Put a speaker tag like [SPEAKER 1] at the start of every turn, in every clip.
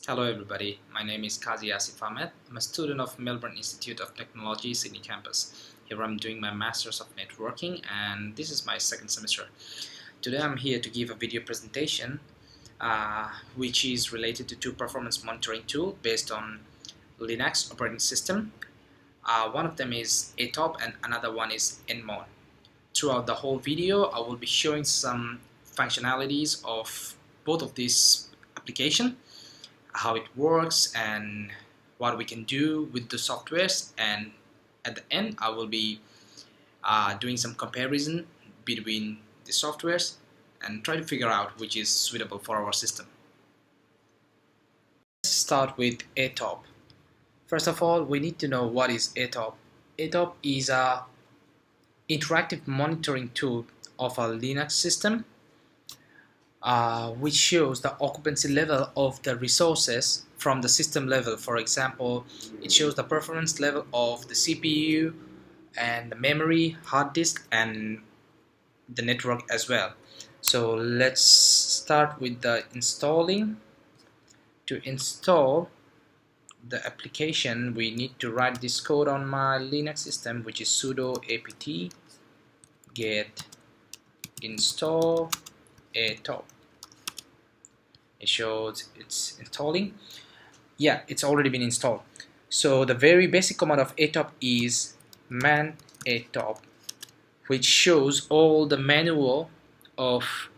[SPEAKER 1] Hello everybody, my name is Kazi Asif Ahmed. I'm a student of Melbourne Institute of Technology, Sydney campus. Here I'm doing my Masters of Networking and this is my second semester. Today I'm here to give a video presentation which is related to two performance monitoring tools based on Linux operating system. One of them is ATOP and another one is NMON. Throughout the whole video I will be showing some functionalities of both of these applications, how it works and what we can do with the softwares, and at the end I will be doing some comparison between the softwares and try to figure out which is suitable for our system. Let's start with ATOP. First of all, we need to know what is ATOP. ATOP is a interactive monitoring tool of a Linux system which shows the occupancy level of the resources from the system level. For example, it shows the performance level of the CPU and the memory, hard disk, and the network as well. So let's start with the installing. To install the application, we need to write this code on my Linux system, which is sudo apt get install ATOP. It shows it's installing. Yeah, it's already been installed. So the very basic command of ATOP is man ATOP, which shows all the manual of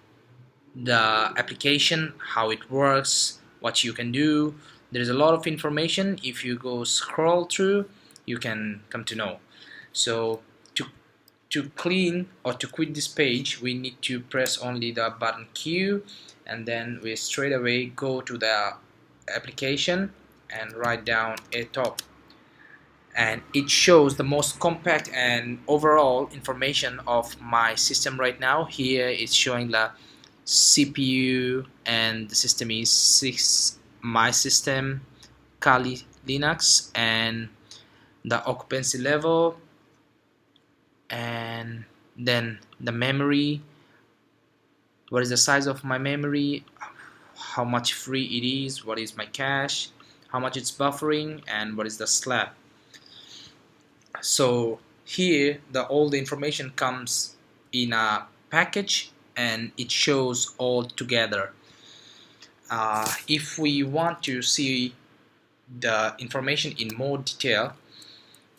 [SPEAKER 1] the application, how it works, what you can do. There's a lot of information. If you go scroll through, you can come to know. So to clean or to quit this page, we need to press only the button Q, and then we straight away go to the application and write down ATOP, and it shows the most compact and overall information of my system right now. Here it's showing the CPU and the system is my system Kali Linux, and the occupancy level, and then the memory, what is the size of my memory, how much free it is, what is my cache, how much it's buffering, and what is the slab. So here all the information comes in a package and it shows all together. If we want to see the information in more detail,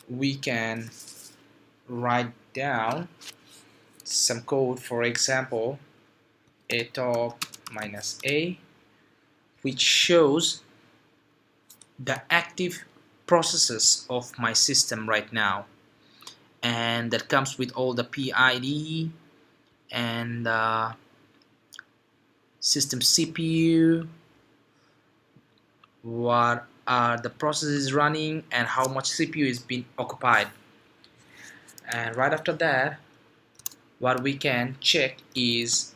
[SPEAKER 1] we can write down some code. For example, ATOP -a, which shows the active processes of my system right now, and that comes with all the PID and system CPU, what are the processes running and how much CPU is being occupied. And right after that, what we can check is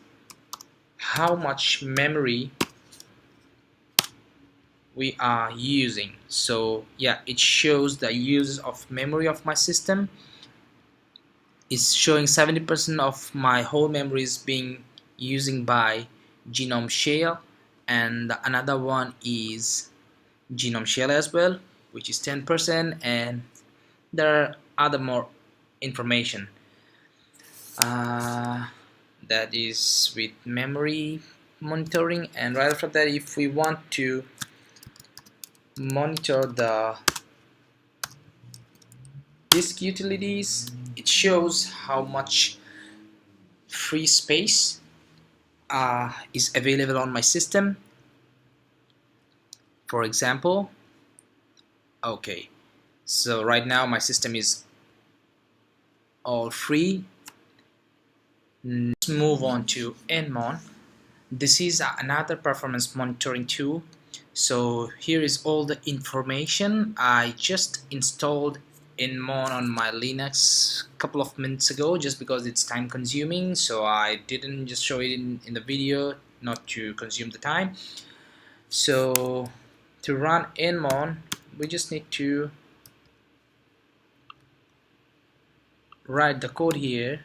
[SPEAKER 1] how much memory we are using. So yeah, it shows the use of memory of my system. It's showing 70% of my whole memory is being using by Genome Shell, and another one is Genome Shell as well, which is 10%, and there are other more information. That is with memory monitoring. And right after that, if we want to monitor the disk utilities, it shows how much free space is available on my system. For example, okay, so right now my system is all free. Let's move on to NMON. This is another performance monitoring tool. So here is all the information. I just installed NMON on my Linux a couple of minutes ago just because it's time consuming, so I didn't just show it in the video, not to consume the time. So to run NMON, we just need to write the code here,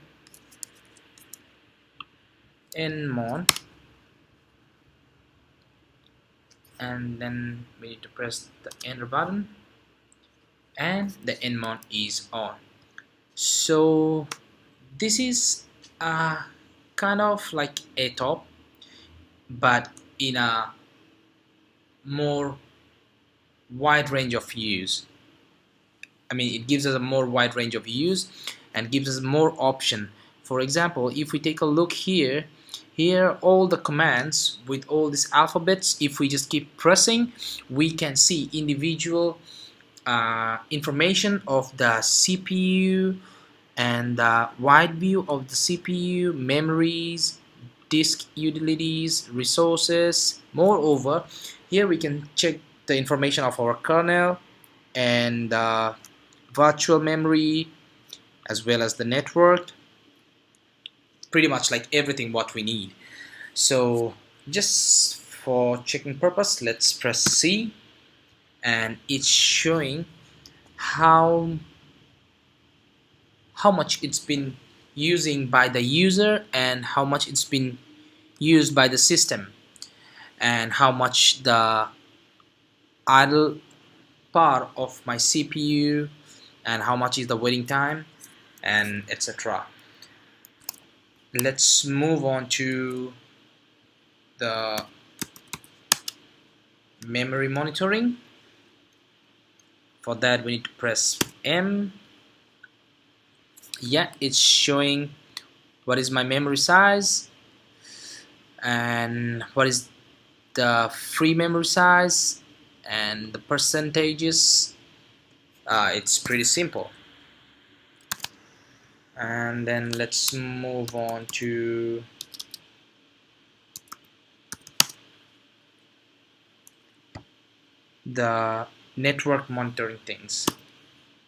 [SPEAKER 1] NMON and then we need to press the enter button, and the nmon is on. So this is kind of like a top, but in a more wide range of use. I mean, it gives us a more wide range of use and gives us more option. For example, if we take a look here, all the commands with all these alphabets, if we just keep pressing, we can see individual information of the CPU and the wide view of the CPU, memories, disk utilities, resources. Moreover, here we can check the information of our kernel and virtual memory as well as the network, pretty much like everything what we need. So just for checking purpose, let's press C, and it's showing how much it's been using by the user and how much it's been used by the system and how much the idle power of my CPU and how much is the waiting time and etc. Let's move on to the memory monitoring. For that we need to press M. Yeah, it's showing what is my memory size and what is the free memory size and the percentages. It's pretty simple. And then let's move on to the network monitoring things.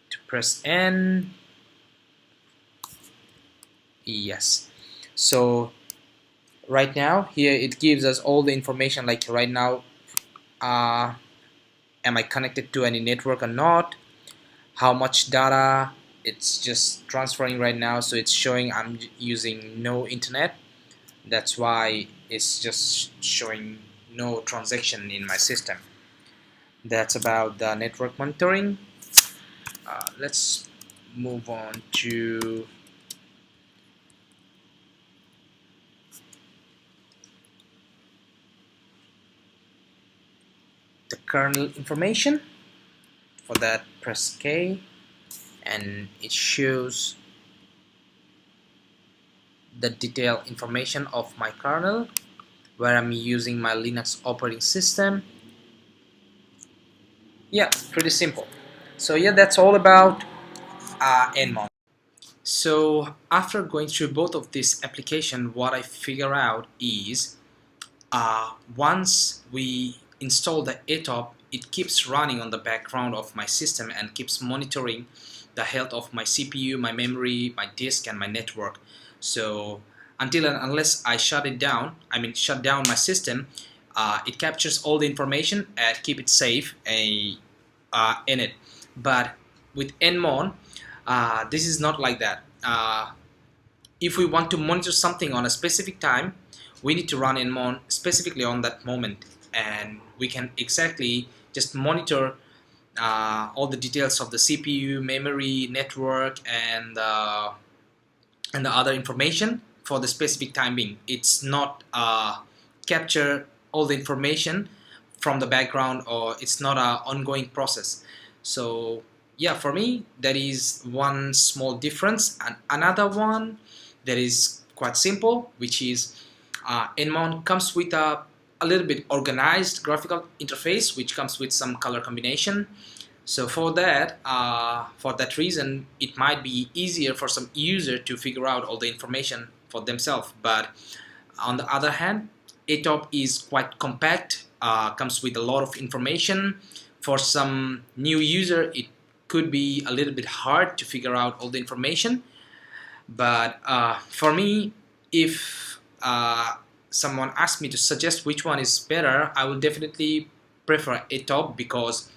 [SPEAKER 1] To press N. Yes, so right now here it gives us all the information, like right now am I connected to any network or not, how much data it's just transferring right now. So it's showing I'm using no internet, that's why it's just showing no transaction in my system. That's about the network monitoring. Let's move on to the kernel information. For that press K, and it shows the detailed information of my kernel where I'm using my Linux operating system. Yeah, pretty simple. So yeah, that's all about nmon. So after going through both of these applications, what I figure out is once we install the ATOP, it keeps running on the background of my system and keeps monitoring the health of my CPU, my memory, my disk, and my network. So until and unless I shut it down, shut down my system, it captures all the information and keep it safe in it. But with nmon, this is not like that. If we want to monitor something on a specific time, we need to run nmon specifically on that moment, and we can exactly just monitor all the details of the CPU, memory, network, and the other information for the specific time being. It's not capture all the information from the background, or it's not an ongoing process. So yeah, for me that is one small difference. And another one that is quite simple, which is nmon comes with a little bit organized graphical interface, which comes with some color combination. So for that reason, it might be easier for some user to figure out all the information for themselves. But on the other hand, ATOP is quite compact, comes with a lot of information. For some new user, it could be a little bit hard to figure out all the information. But for me, if someone asks me to suggest which one is better, I will definitely prefer ATOP, because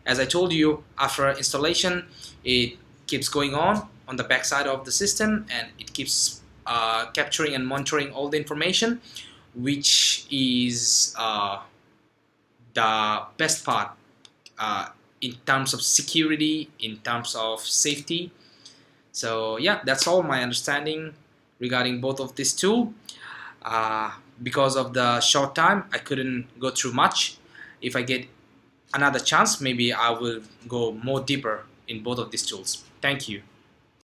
[SPEAKER 1] as I told you, after installation it keeps going on the backside of the system, and it keeps capturing and monitoring all the information, which is the best part in terms of security, in terms of safety. So yeah, that's all my understanding regarding both of these two. Because of the short time, I couldn't go through much. If I get another chance, maybe I will go more deeper in both of these tools. Thank you.